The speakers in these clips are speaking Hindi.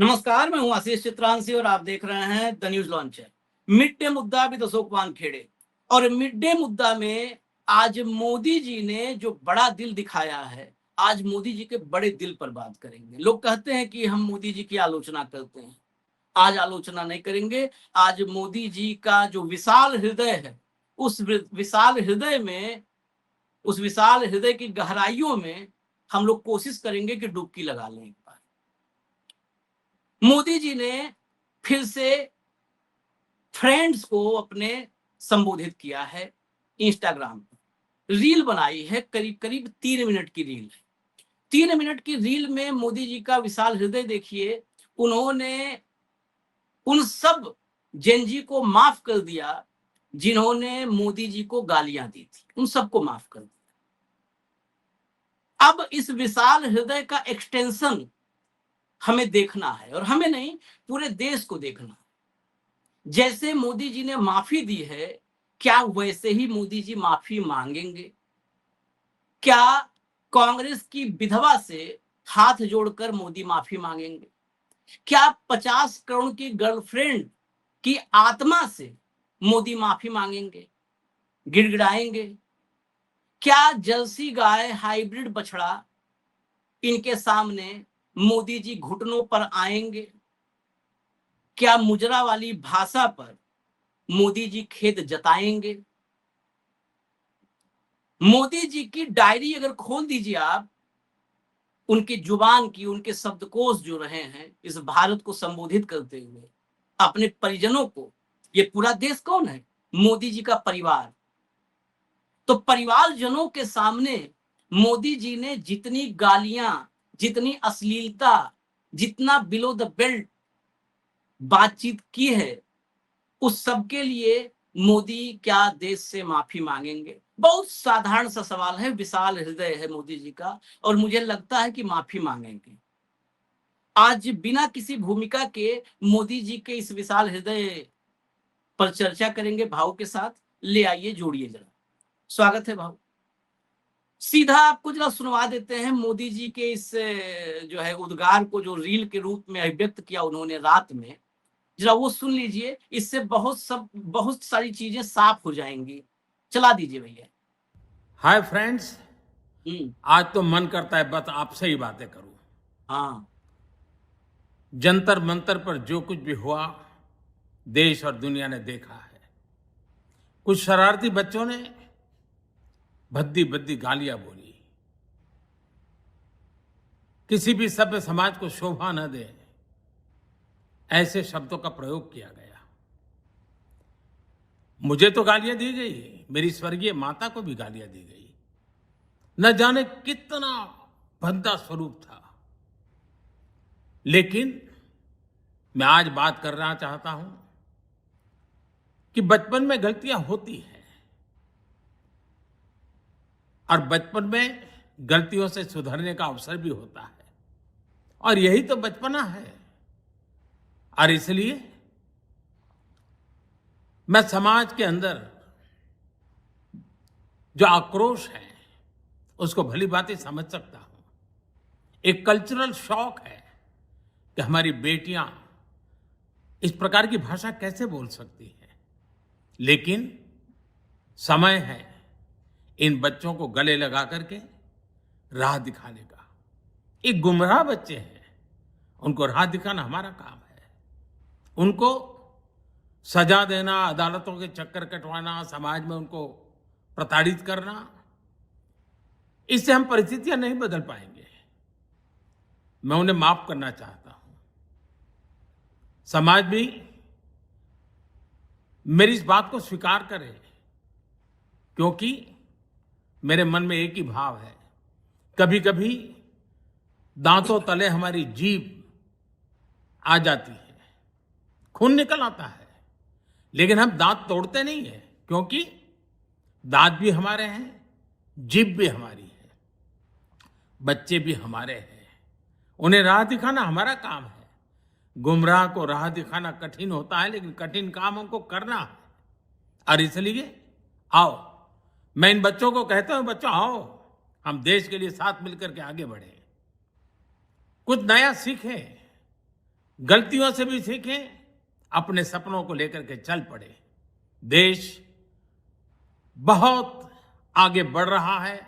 नमस्कार, मैं हूं आशीष चित्रांशी और आप देख रहे हैं the news launcher. Mid day मुद्दा विद अशोक वानखेड़े। और मिड डे मुद्दा में आज मोदी जी ने जो बड़ा दिल दिखाया है, आज मोदी जी के बड़े दिल पर बात करेंगे। लोग कहते हैं कि हम मोदी जी की आलोचना करते हैं, आज आलोचना नहीं करेंगे। आज मोदी जी का जो विशाल हृदय है, उस विशाल हृदय में, उस विशाल हृदय की गहराइयों में हम लोग कोशिश करेंगे कि डुबकी लगा लें एक बार। मोदी जी ने फिर से फ्रेंड्स को अपने संबोधित किया है। इंस्टाग्राम पर रील बनाई है, करीब करीब 3 मिनट की रील है। 3 मिनट की रील में मोदी जी का विशाल हृदय देखिए। उन्होंने उन सब जेनजी को माफ कर दिया जिन्होंने मोदी जी को गालियां दी थी, उन सबको माफ कर दिया। अब इस विशाल हृदय का एक्सटेंशन हमें देखना है, और हमें नहीं, पूरे देश को देखना है। जैसे मोदी जी ने माफी दी है, क्या वैसे ही मोदी जी माफी मांगेंगे? क्या कांग्रेस की विधवा से हाथ जोड़कर मोदी माफी मांगेंगे? क्या 50 करोड़ की गर्लफ्रेंड की आत्मा से मोदी माफी मांगेंगे, गिड़गिड़ाएंगे? क्या जर्सी गाय, हाइब्रिड बछड़ा, इनके सामने मोदी जी घुटनों पर आएंगे? क्या मुजरा वाली भाषा पर मोदी जी खेद जताएंगे? मोदी जी की डायरी अगर खोल दीजिए आप, उनकी जुबान की, उनके शब्दकोश जो रहे हैं इस भारत को संबोधित करते हुए अपने परिजनों को, ये पूरा देश कौन है? मोदी जी का परिवार। तो परिवारजनों के सामने मोदी जी ने जितनी गालियां, जितनी अश्लीलता, जितना बिलो द बेल्ट बातचीत की है, उस सब के लिए मोदी क्या देश से माफी मांगेंगे? बहुत साधारण सा सवाल है, विशाल हृदय है मोदी जी का, और मुझे लगता है कि माफी मांगेंगे। आज बिना किसी भूमिका के मोदी जी के इस विशाल हृदय पर चर्चा करेंगे भाव के साथ। ले आइए, जोड़िए जरा। स्वागत है भाव। सीधा आपको जरा सुनवा देते हैं मोदी जी के इस जो है उद्गार को, जो रील के रूप में अभिव्यक्त किया उन्होंने रात में। जरा वो सुन लीजिए, इससे बहुत सारी चीजें साफ हो जाएंगी। चला दीजिए भैया। Hi friends. हम्म। आज तो मन करता है बस आपसे ही बातें करूं। हाँ। जंतर मंतर पर जो कुछ भी हुआ, देश और दुनिया ने देखा है। कुछ शरारती बच्चों ने भद्दी भद्दी गालियां बोली। किसी भी सभ्य समाज को शोभा न दे ऐसे शब्दों का प्रयोग किया गया। मुझे तो गालियां दी गई, मेरी स्वर्गीय माता को भी गालियां दी गई। न जाने कितना भद्दा स्वरूप था। लेकिन मैं आज बात करना चाहता हूं कि बचपन में गलतियां होती हैं, और बचपन में गलतियों से सुधरने का अवसर भी होता है, और यही तो बचपना है। और इसलिए मैं समाज के अंदर जो आक्रोश है उसको भली भांति समझ सकता हूं। एक कल्चरल शॉक है कि हमारी बेटियां इस प्रकार की भाषा कैसे बोल सकती हैं। लेकिन समय है इन बच्चों को गले लगा करके राह दिखाने का। एक गुमराह बच्चे हैं, उनको राह दिखाना हमारा काम है। उनको सजा देना, अदालतों के चक्कर कटवाना, समाज में उनको प्रताड़ित करना, इससे हम परिस्थितियां नहीं बदल पाएंगे। मैं उन्हें माफ करना चाहता हूं। समाज भी मेरी इस बात को स्वीकार करे, क्योंकि मेरे मन में एक ही भाव है। कभी कभी दांतों तले हमारी जीभ आ जाती है, खून निकल आता है, लेकिन हम दांत तोड़ते नहीं है, क्योंकि दांत भी हमारे हैं, जीभ भी हमारी है, बच्चे भी हमारे हैं। उन्हें राह दिखाना हमारा काम है। गुमराह को राह दिखाना कठिन होता है, लेकिन कठिन काम हमको करना है। और इसलिए आओ, मैं इन बच्चों को कहता हूं, बच्चों आओ, हम देश के लिए साथ मिलकर के आगे बढ़े, कुछ नया सीखें, गलतियों से भी सीखें, अपने सपनों को लेकर के चल पड़े। देश बहुत आगे बढ़ रहा है,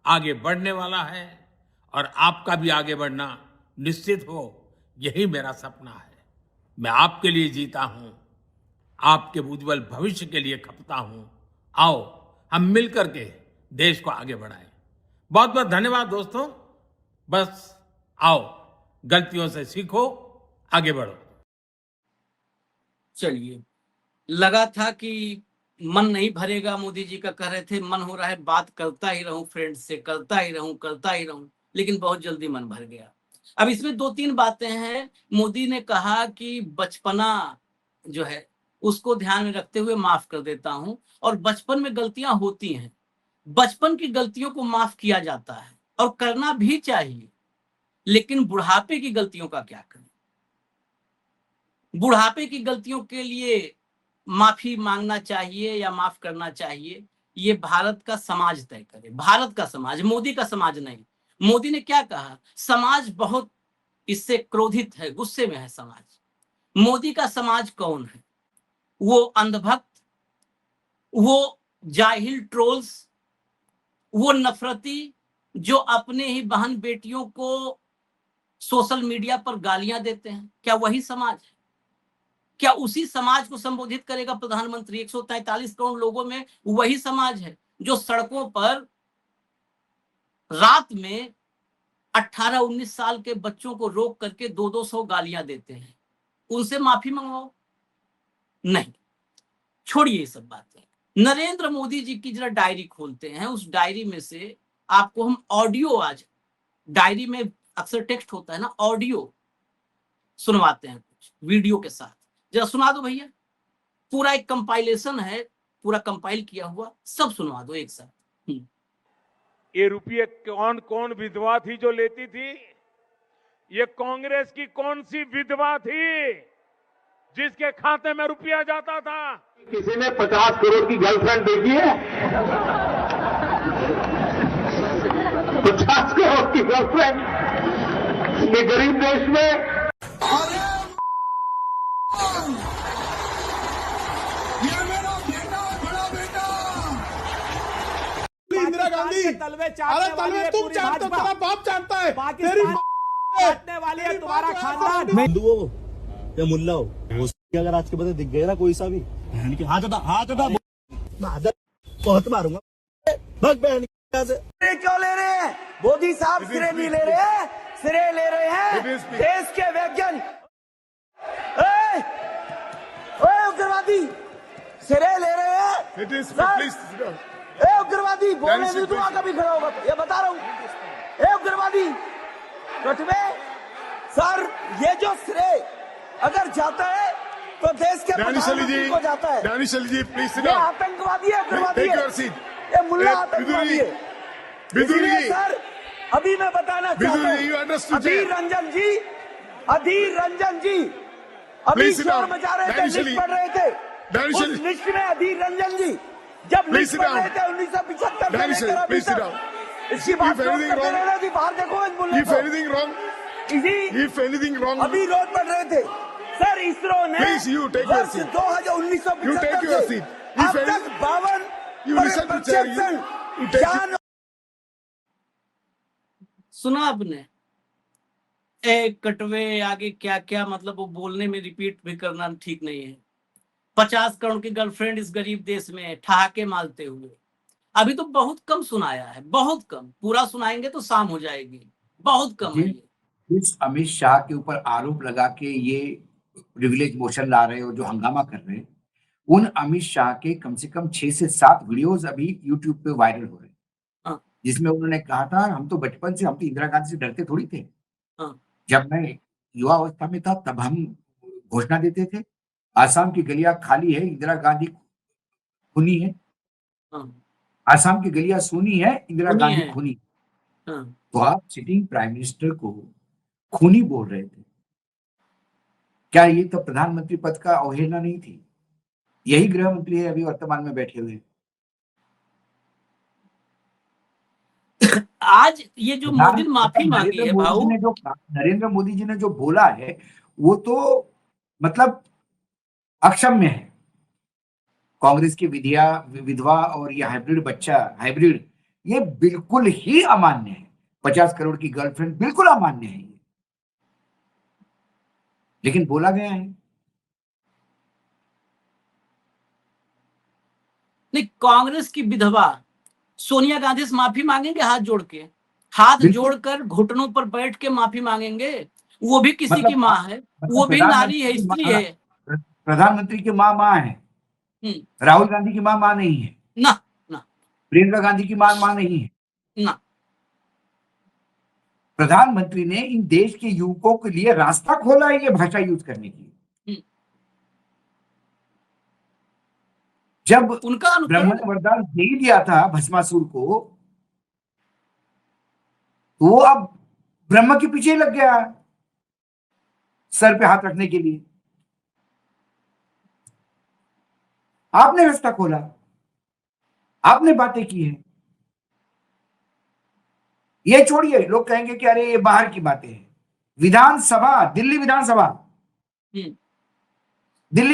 आगे बढ़ने वाला है, और आपका भी आगे बढ़ना निश्चित हो, यही मेरा सपना है। मैं आपके लिए जीता हूं, आपके उज्जवल भविष्य के लिए खपता हूं। आओ हम मिलकर के देश को आगे बढ़ाएं। बहुत बहुत धन्यवाद दोस्तों। बस आओ, गलतियों से सीखो, आगे बढ़ो। चलिए, लगा था कि मन नहीं भरेगा, मोदी जी का कह रहे थे मन हो रहा है बात करता ही रहूं, फ्रेंड्स से करता ही रहूं, लेकिन बहुत जल्दी मन भर गया। अब इसमें 2-3 बातें हैं। मोदी ने कहा कि बचपना जो है उसको ध्यान में रखते हुए माफ कर देता हूं, और बचपन में गलतियां होती हैं, बचपन की गलतियों को माफ किया जाता है और करना भी चाहिए, लेकिन बुढ़ापे की गलतियों का क्या करें? बुढ़ापे की गलतियों के लिए माफी मांगना चाहिए या माफ करना चाहिए, ये भारत का समाज तय करे। भारत का समाज, मोदी का समाज नहीं। मोदी ने क्या कहा? समाज बहुत इससे क्रोधित है, गुस्से में है समाज। मोदी का समाज कौन है? वो अंधभक्त, वो जाहिल ट्रोल्स, वो नफरती जो अपने ही बहन बेटियों को सोशल मीडिया पर गालियां देते हैं। क्या वही समाज है? क्या उसी समाज को संबोधित करेगा प्रधानमंत्री? 143 करोड़ लोगों में वही समाज है जो सड़कों पर रात में 18-19 साल के बच्चों को रोक करके 200-200 गालियां देते हैं। उनसे माफी मंगवाओ? नहीं, छोड़िए ये सब बातें। नरेंद्र मोदी जी की जरा डायरी खोलते हैं, उस डायरी में से आपको हम ऑडियो, आज डायरी में अक्सर टेक्स्ट होता है ना, ऑडियो सुनवाते हैं कुछ वीडियो के साथ। जरा सुना दो भैया, पूरा एक कंपाइलेशन है, पूरा कंपाइल किया हुआ, सब सुनवा दो एक साथ। ये रुपये कौन कौन विधवा थी जो लेती थी? ये कांग्रेस की कौन सी विधवा थी जिसके खाते में रुपया जाता था? किसी ने 50 करोड़ की गर्लफ्रेंड देखी है? 50 करोड़ की गर्लफ्रेंड ये गरीब देश में। ये मेरा बेटा, बड़ा बेटा इंदिरा गांधी। अरे तलवे तुम जानते हो, तेरा बाप जानता है, तेरी काटने वाली है तुम्हारा खानदान। हिंदुओं हो या मुल्ला हो, अगर आज के बाद दिख गए ना कोई सा भी, बहन के हाथ उठा बहुत मारूंगा। भग बहन से। क्यों ले रहे हैं? मोदी साहब सिरे नहीं ले रहे हैं, सिरे ले रहे हैं देश के वैज्ञानिक। उग्रवादी सिरे ले रहे हैं। उग्रवादी बोलने भी तुम कभी खड़ा होगा, ये बता रहा हूँ। उग्रवादी कटवे सर, ये जो श्रेय अगर जाता है तो देश के प्रधानमंत्री को जाता है। प्लीज ये आतंकवादी है, उग्रवादी है, ये मुल्ला आतंकवादी है। इसलिए सर अभी मैं बताना चाहता हूँ, अधीर रंजन जी अभी शोर मचा रहे थे, लिस्ट पढ़ रहे थे। उस लिस्ट में अधीर रंजन जी जब लिस्ट पढ़ रहे थे 1975 में लेकर अभी तक, इसकी बात करते रहना थी। बाहर देखो इस मुल्ले को, अभी रोड पढ़ रहे थे सर। इसरो ने वर्ष 1975 से अब तक 52 प्रक्षेपण। सुना आपने? एक कटवे आगे क्या क्या, मतलब वो बोलने में रिपीट भी करना ठीक नहीं है। 50 करोड़ की गर्लफ्रेंड इस गरीब देश में, ठहाके मारते हुए। अभी तो बहुत कम सुनाया है, बहुत कम। पूरा सुनाएंगे तो शाम हो जाएगी, बहुत कम है ये। इस अमित शाह के ऊपर आरोप लगा के ये प्रिविलेज मोशन ला रहे हो, जो हंगामा कर रहे हैं, उन अमित शाह के कम से कम 6 से 7 वीडियोस अभी यूट्यूब पे वायरल हो रहे हैं, जिसमें उन्होंने कहा था हम तो बचपन से, हम तो इंदिरा गांधी से डरते थोड़ी थे। जब मैं युवा अवस्था में था तब हम घोषणा देते थे आसाम की गलियां खाली है, इंदिरा गांधी खूनी है। आसाम की गलियां सुनी है, इंदिरा गांधी खूनी। तो आप सिटिंग प्राइम मिनिस्टर को खूनी बोल रहे थे? क्या ये तो प्रधानमंत्री पद का अवहेलना नहीं थी? यही गृह मंत्री है अभी वर्तमान में बैठे हुए। आज ये जो मोदी ने माफी मांगी है भाऊ, नरेंद्र मोदी जी ने जो बोला है वो तो मतलब अक्षम्य है। कांग्रेस की विधवा और ये हाइब्रिड ये बिल्कुल ही अमान्य है। 50 करोड़ की गर्लफ्रेंड बिल्कुल अमान्य है ये, लेकिन बोला गया है। नहीं, कांग्रेस की विधवा सोनिया गांधी से माफी मांगेंगे हाथ जोड़ के, हाथ बिल्कुल। जोड़कर घुटनों पर बैठ के माफी मांगेंगे। वो भी किसी मतलब की माँ है, वो भी नारी है, स्त्री है। प्रधानमंत्री की माँ है। राहुल गांधी की माँ नहीं है ना ना प्रियंका गांधी की माँ नहीं है। ना। प्रधानमंत्री ने इन देश के युवकों के लिए रास्ता खोला है ये भाषा यूज करने की। जब उनका ब्रह्म ने वरदान दे दिया था भस्मासुर को, तो वो अब ब्रह्म के पीछे लग गया सर पे हाथ रखने के लिए। आपने रास्ता खोला, आपने बातें की है। ये छोड़िए, लोग कहेंगे कि अरे ये बाहर की बातें हैं। विधानसभा, दिल्ली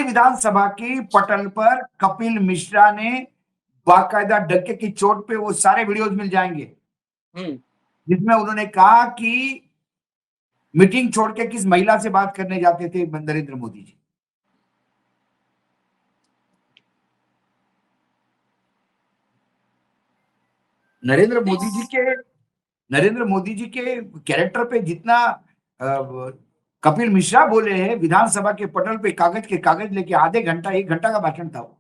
विधानसभा की पटल पर कपिल मिश्रा ने बाकायदा डंके की चोट पे वो सारे वीडियोज मिल जाएंगे जिसमें उन्होंने कहा कि मीटिंग छोड़ के किस महिला से बात करने जाते थे नरेंद्र मोदी जी। नरेंद्र मोदी जी के कैरेक्टर पे जितना कपिल मिश्रा बोले हैं, विधानसभा के पटल पे कागज लेके आधे घंटा 1 घंटा का भाषण था वो।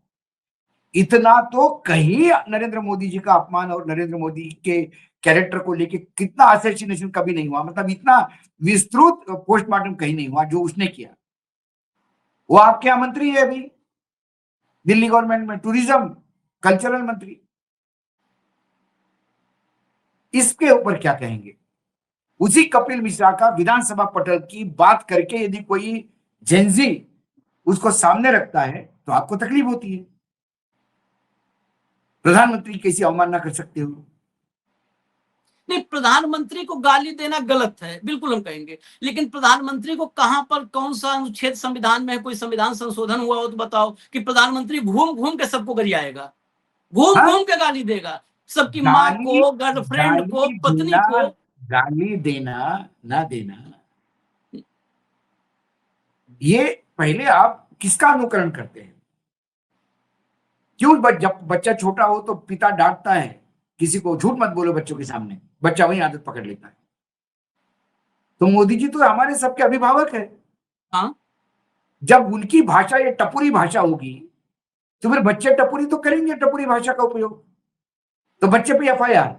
इतना तो कहीं नरेंद्र मोदी जी का अपमान और नरेंद्र मोदी के कैरेक्टर को लेके कितना असैसिनेशन कभी नहीं हुआ। मतलब इतना विस्तृत पोस्टमार्टम कहीं नहीं हुआ जो उसने किया। वो आपके यहाँ मंत्री है अभी दिल्ली गवर्नमेंट में, टूरिज्म कल्चरल मंत्री। इसके ऊपर क्या कहेंगे? उसी कपिल मिश्रा का विधानसभा पटल की बात करके यदि कोई जेंजी उसको सामने रखता है तो आपको तकलीफ होती है। प्रधानमंत्री कैसी अवमानना कर सकते हो? नहीं, प्रधानमंत्री को गाली देना गलत है, बिल्कुल हम कहेंगे, लेकिन प्रधानमंत्री को कहां पर कौन सा अनुच्छेद संविधान में है, कोई संविधान संशोधन हुआ हो तो बताओ कि प्रधानमंत्री घूम घूम के सबको गरियाएगा, घूम घूम के गाली देगा सबकी माँ को, गर्लफ्रेंड को, पत्नी को। गाली देना ना देना, ये पहले आप किसका अनुकरण करते हैं? क्यों जब बच्चा छोटा हो तो पिता डांटता है किसी को, झूठ मत बोलो बच्चों के सामने, बच्चा वही आदत पकड़ लेता है। तो मोदी जी तो हमारे सबके अभिभावक है। हाँ, जब उनकी भाषा ये टपुरी भाषा होगी तो फिर बच्चे टपुरी तो करेंगे, टपुरी भाषा का उपयोग। तो बच्चे पे एफआईआर।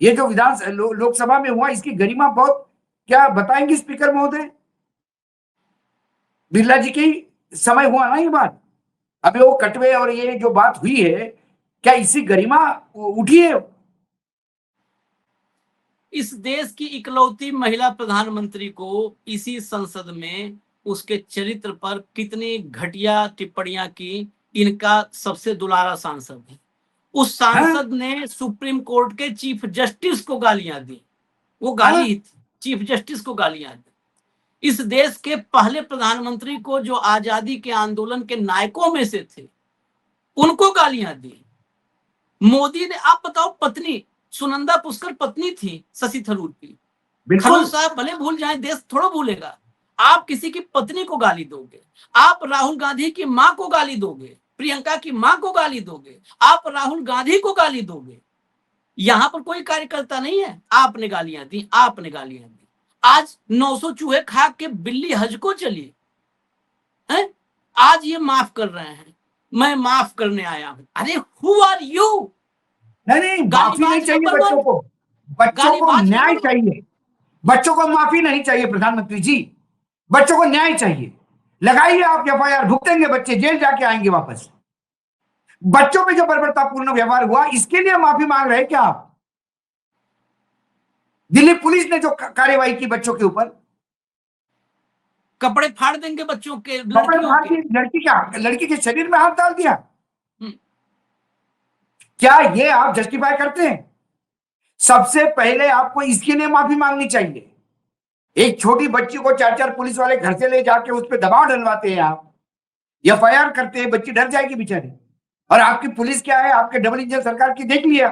ये जो लोकसभा में हुआ इसकी गरिमा बहुत, क्या बताएंगे स्पीकर महोदय? बिरला जी की समय हुआ ना ये बात, अभी वो कटवे और ये जो बात हुई है, क्या इसी गरिमा उठी है? इस देश की इकलौती महिला प्रधानमंत्री को इसी संसद में उसके चरित्र पर कितनी घटिया टिप्पणियां की, इनका सबसे दुलारा सांसद है। उस सांसद ने सुप्रीम कोर्ट के चीफ जस्टिस को गालियां दी, वो गाली थी, चीफ जस्टिस को गालियां दी। इस देश के पहले प्रधानमंत्री को जो आजादी के आंदोलन के नायकों में से थे, उनको गालियां दी। मोदी ने, आप बताओ, पत्नी सुनंदा पुष्कर पत्नी थी शशि थरूर की। खड़ूर साहब भले भूल जाए, देश थोड़ा भूलेगा। आप किसी की पत्नी को गाली दोगे, आप राहुल गांधी की मां को गाली दोगे, प्रियंका की मां को गाली दोगे, आप राहुल गांधी को गाली दोगे। यहां पर कोई कार्यकर्ता नहीं है, आपने गालियां दी, आपने गालियां दी। आज 900 चूहे खा के बिल्ली हज को चली है, आज ये माफ कर रहे हैं, मैं माफ करने आया हूं। अरे हु आर यू? नहीं, माफी नहीं चाहिए बच्चों को, बच्चों को न्याय चाहिए। बच्चों को माफी नहीं चाहिए प्रधानमंत्री जी, बच्चों को न्याय चाहिए। लगाइए आप एफआईआर, भुगतेंगे बच्चे, जेल जाके आएंगे वापस। बच्चों पे जो बर्बरतापूर्ण व्यवहार हुआ इसके लिए माफी मांग रहे हैं क्या आप? दिल्ली पुलिस ने जो कार्यवाही की बच्चों के ऊपर, कपड़े फाड़ देंगे बच्चों के, कपड़े फाड़ के लड़की के शरीर में हाथ डाल दिया, क्या ये आप जस्टिफाई करते हैं? सबसे पहले आपको इसके लिए माफी मांगनी चाहिए। एक छोटी बच्ची को 4-4 पुलिस वाले घर से ले जाके उस पर दबाव डलवाते हैं, आप एफआईआर करते हैं, बच्ची डर जाएगी बेचारी। और आपकी पुलिस क्या है, आपके डबल इंजन सरकार की देख लिया,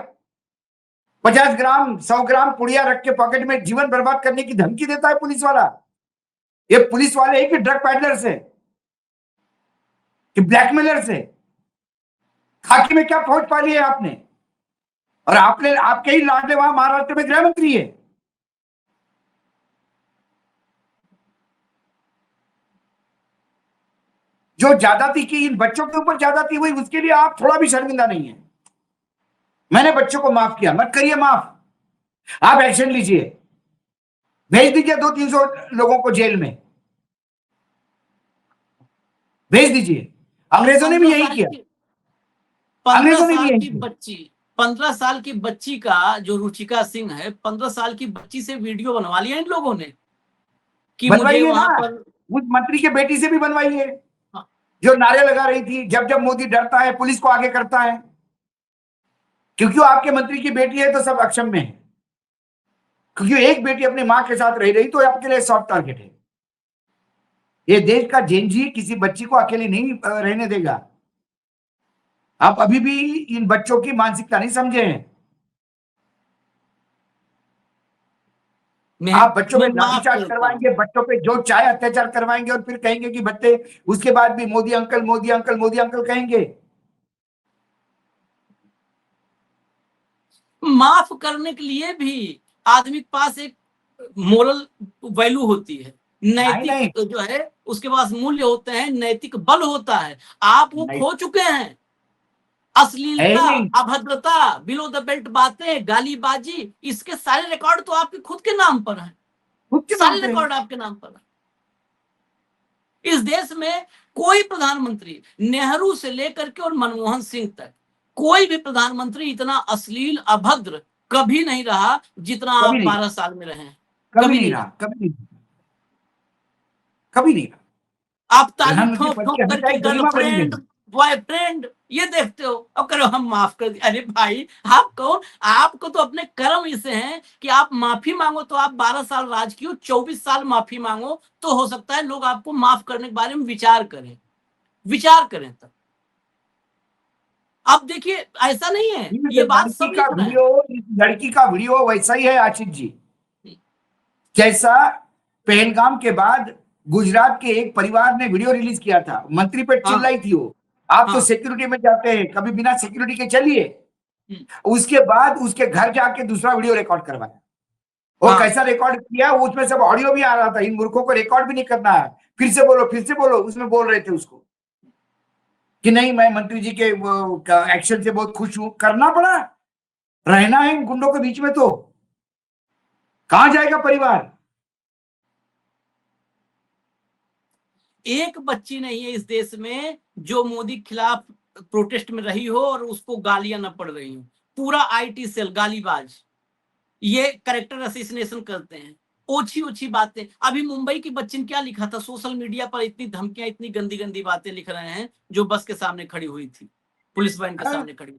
50 ग्राम 100 ग्राम पुड़िया रख के पॉकेट में जीवन बर्बाद करने की धमकी देता है पुलिस वाला। ये पुलिस वाले है कि ड्रग पैडलर्स है कि ब्लैकमेलर्स है? खाकी में क्या फौज पाली है आपने? और आपने, आपके ही लाडले वहां महाराष्ट्र में गृह मंत्री है। जो ज्यादती की इन बच्चों के ऊपर ज्यादती हुई, उसके लिए आप थोड़ा भी शर्मिंदा नहीं है। मैंने बच्चों को माफ किया, मत करिए माफ, आप एक्शन लीजिए, भेज दीजिए 200-300 लोगों को जेल में, भेज दीजिए। अंग्रेजों ने भी यही किया। 15 अंग्रेजों ने भी साल यही की किया। बच्ची 15 साल की बच्ची का, जो रुचिका सिंह है, 15 साल की बच्ची से वीडियो बनवा लिया इन लोगों ने कि मुझे बनवाइए वहां ना, पर। उस मंत्री के बेटी से भी बनवाइए, हाँ। जो नारे लगा रही थी जब जब मोदी डरता है पुलिस को आगे करता है। क्योंकि वो आपके मंत्री की बेटी है तो सब अक्षम में है, क्योंकि एक बेटी अपनी मां के साथ रह रही तो आपके लिए सॉफ्ट टारगेट है। ये देश का जेनजी किसी बच्ची को अकेली नहीं रहने देगा। आप अभी भी इन बच्चों की मानसिकता नहीं समझे हैं। आप बच्चों पे लाठीचार्ज करवाएंगे, बच्चों पे जो चाहे अत्याचार करवाएंगे और फिर कहेंगे कि बच्चे उसके बाद भी Modi uncle Modi uncle Modi uncle कहेंगे। माफ करने के लिए भी आदमी के पास एक मोरल वैल्यू होती है, नैतिक जो है उसके पास मूल्य होते हैं, नैतिक बल होता है। आप वो खो चुके हैं। अश्लीलता, अभद्रता, बिलो द बेल्ट बातें, गालीबाजी, इसके सारे रिकॉर्ड तो आपके खुद के नाम पर हैं, सारे रिकॉर्ड आपके नाम पर है। इस देश में कोई प्रधानमंत्री, नेहरू से लेकर के और मनमोहन सिंह तक, कोई भी प्रधानमंत्री इतना अश्लील अभद्र कभी नहीं रहा जितना आप 12 साल में रहे हैं। कभी नहीं रहा, कभी नहीं रहा। आप ताली ठोक ठोक करके गर्लफ्रेंड बॉयफ्रेंड ये देखते हो, अब करो हम माफ कर दिए। अरे भाई, आप कौन? आपको तो अपने कर्म इसे हैं कि आप माफी मांगो तो आप 12 साल राज किए, 24 साल माफी मांगो तो हो सकता है लोग आपको माफ करने के बारे में विचार करें तब। अब देखिए, ऐसा नहीं है, ये बात सब लिख रहे हैं। लड़की का वीडियो वैसा ही है आशिष जी, जैसा पहलगाम के बाद गुजरात के एक परिवार ने वीडियो रिलीज किया था, मंत्री पे चिल्लाई थी वो। आप तो सिक्योरिटी में जाते हैं, कभी बिना सिक्योरिटी के चलिए। उसके बाद उसके घर जाके दूसरा वीडियो रिकॉर्ड करवाया। वो कैसा रिकॉर्ड किया, उसमें सब ऑडियो भी आ रहा था। इन मूर्खों को रिकॉर्ड भी नहीं करना है, फिर से बोलो। उसमें बोल रहे थे उसको कि नहीं, मैं मंत्री जी के एक्शन से बहुत खुश हूं। करना पड़ा, रहना है इन गुंडों के बीच में तो कहां जाएगा परिवार? एक बच्ची नहीं है इस देश में जो मोदी के खिलाफ प्रोटेस्ट में रही हो और उसको गालियां न पड़ रही हो। पूरा आईटी सेल गालीबाज, ये कैरेक्टर असैसिनेशन करते हैं, ओछी बातें। अभी मुंबई की बच्ची ने क्या लिखा था सोशल मीडिया पर, इतनी धमकियां, इतनी गंदी बातें लिख रहे हैं, जो बस के सामने खड़ी हुई थी, पुलिस वैन के सामने खड़ी,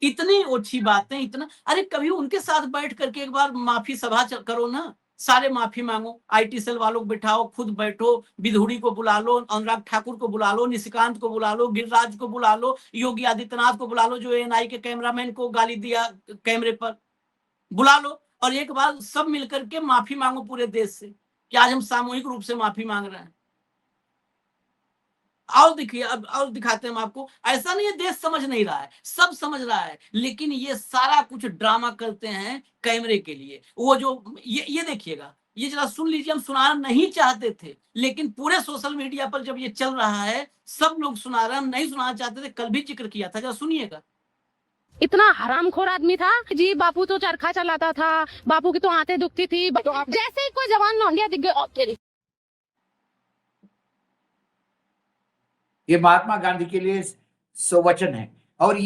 इतनी ओछी बातें, इतना। अरे कभी उनके साथ बैठ करके एक बार माफी सभा करो ना, सारे माफी मांगो, आईटी सेल वालों को बिठाओ, खुद बैठो, विधुड़ी को बुला लो, अनुराग ठाकुर को बुला लो, निशिकांत को बुला लो, गिरिराज को बुला लो, योगी आदित्यनाथ को बुला लो, जो एएनआई के कैमरामैन को गाली दिया कैमरे पर, बुला लो, और एक बार सब मिलकर के माफी मांगो पूरे देश से कि आज हम सामूहिक रूप से माफी मांग रहे हैं। आओ देखिए, अब और दिखाते हैं हम आपको। ऐसा नहीं है देश समझ नहीं रहा है, सब समझ रहा है, लेकिन ये सारा कुछ ड्रामा करते हैं कैमरे के लिए। वो जो ये देखिएगा, ये जरा सुन लीजिए, हम सुनाना नहीं चाहते थे, लेकिन पूरे सोशल मीडिया पर जब ये चल रहा है सब लोग सुना रहे हैं, हम नहीं सुनाना चाहते थे, कल भी जिक्र किया था, जरा सुनिएगा। इतना हरामखोर आदमी था जी। बापू तो चरखा चलाता था, बापू की तो आंतें दुखती थी, जैसे ही कोई जवान लौंडिया दिख गए। ये महात्मा गांधी के लिए सुवचन है, और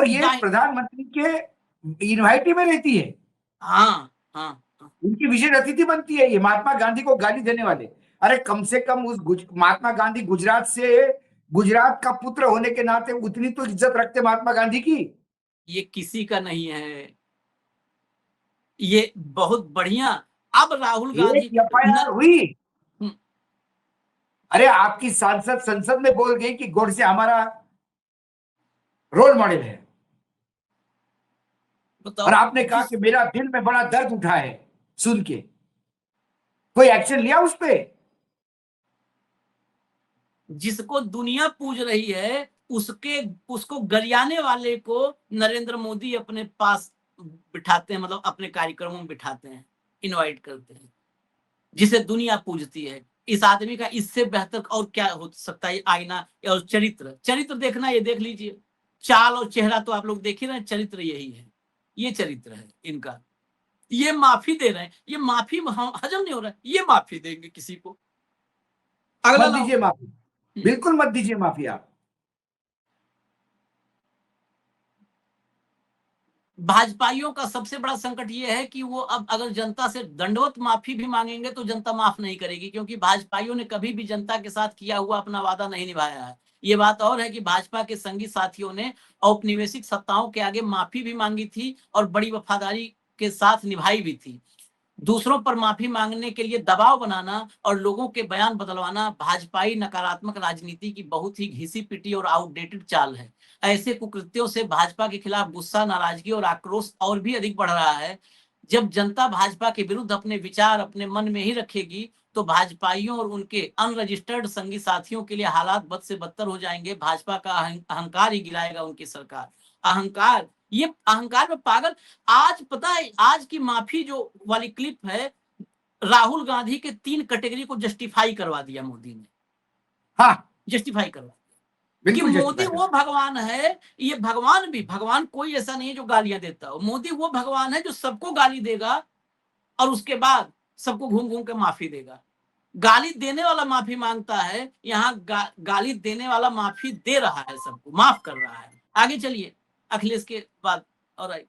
ये प्रधानमंत्री के इनवाइटी में रहती है। हाँ, उनकी विशेष अतिथि बनती है ये, महात्मा गांधी को गाली देने वाले। अरे कम से कम उस महात्मा गांधी गुजरात का पुत्र होने के नाते उतनी तो इज्जत रखते महात्मा गांधी की। ये किसी का नहीं है, ये बहुत बढ़िया अब राहुल गांधी एक एफआईआर हुई। हम्म, अरे आपकी सांसद संसद में बोल गई कि गोडसे हमारा रोल मॉडल है, बताओ और आपने कहा कि मेरा दिल में बड़ा दर्द उठा है सुन के। कोई एक्शन लिया उस पे? जिसको दुनिया पूज रही है उसको गरियाने वाले को नरेंद्र मोदी अपने पास बिठाते हैं, मतलब अपने कार्यक्रमों में बिठाते हैं, इनवाइट करते हैं, जिसे दुनिया पूजती है। इस आदमी का इससे बेहतर और क्या हो सकता है? आईना और चरित्र देखना, ये देख लीजिए। चाल और चेहरा तो आप लोग देख ही रहे हैं, चरित्र यही है, ये चरित्र है इनका। ये माफी दे रहे हैं, ये माफी हजम नहीं हो रहा है, ये माफी देंगे किसी को। अगला मत दीजिए माफी, बिल्कुल मत दीजिए माफी आप। भाजपाइयों का सबसे बड़ा संकट ये है कि वो अब अगर जनता से दंडवत माफी भी मांगेंगे तो जनता माफ नहीं करेगी, क्योंकि भाजपाइयों ने कभी भी जनता के साथ किया हुआ अपना वादा नहीं निभाया है। ये बात और है कि भाजपा के संगी साथियों ने औपनिवेशिक सत्ताओं के आगे माफी भी मांगी थी और बड़ी वफादारी के साथ निभाई भी थी। दूसरों पर माफी मांगने के लिए दबाव बनाना और लोगों के बयान बदलवाना भाजपाई नकारात्मक राजनीति की बहुत ही घिसी पिटी और आउटडेटेड चाल है। ऐसे कुकृत्यों से भाजपा के खिलाफ गुस्सा, नाराजगी और आक्रोश और भी अधिक बढ़ रहा है। जब जनता भाजपा के विरुद्ध अपने विचार अपने मन में ही रखेगी तो भाजपाइयों और उनके अनरजिस्टर्ड संगी साथियों के लिए हालात बद से बदतर हो जाएंगे। भाजपा का अहंकार ही गिराएगा उनकी सरकार। अहंकार, ये अहंकार में पागल। आज पता है, आज की माफी जो वाली क्लिप है, राहुल गांधी के 3 कैटेगरी को जस्टिफाई करवा दिया मोदी ने। हाँ, जस्टिफाई करवा कि बिल्कुल मोदी वो भगवान है। ये भगवान भी, भगवान कोई ऐसा नहीं है जो गालियां देता हो। मोदी वो भगवान है जो सबको गाली देगा और उसके बाद सबको घूम घूम के माफी देगा। गाली देने वाला माफी मांगता है, यहाँ गाली देने वाला माफी दे रहा है, सबको माफ कर रहा है। आगे चलिए, अखिलेश के बाद और आई,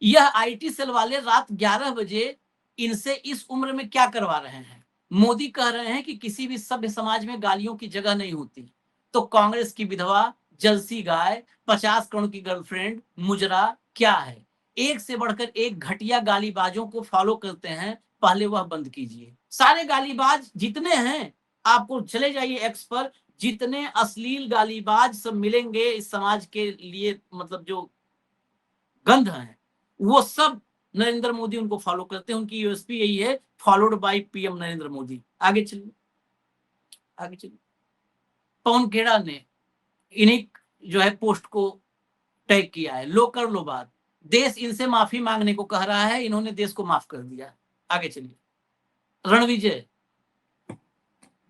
यह आईटी सेल वाले रात 11 बजे इनसे इस उम्र में क्या करवा रहे हैं? मोदी कह रहे हैं कि किसी भी सभ्य समाज में गालियों की जगह नहीं होती, तो कांग्रेस की विधवा, जलसी गाय, 50 करोड़ की गर्लफ्रेंड, मुजरा क्या है? एक से बढ़कर एक घटिया गालीबाजों को फॉलो करते हैं, पहले वह बंद कीजिए। सारे गालीबाज जितने हैं, आपको चले जाइए एक्स पर, जितने अश्लील गालीबाज सब मिलेंगे इस समाज के लिए, मतलब जो गंध है, वो सब नरेंद्र मोदी उनको फॉलो करते हैं। उनकी यूएसपी यही है, followed by PM Narendra Modi. आगे चलिए, आगे चलिए। पवन खेड़ा ने इन्हीं जो है पोस्ट को टैग किया है, लो कर लो बात, देश इनसे माफी मांगने को कह रहा है, इन्होंने देश को माफ कर दिया। आगे चलिए। रणविजय,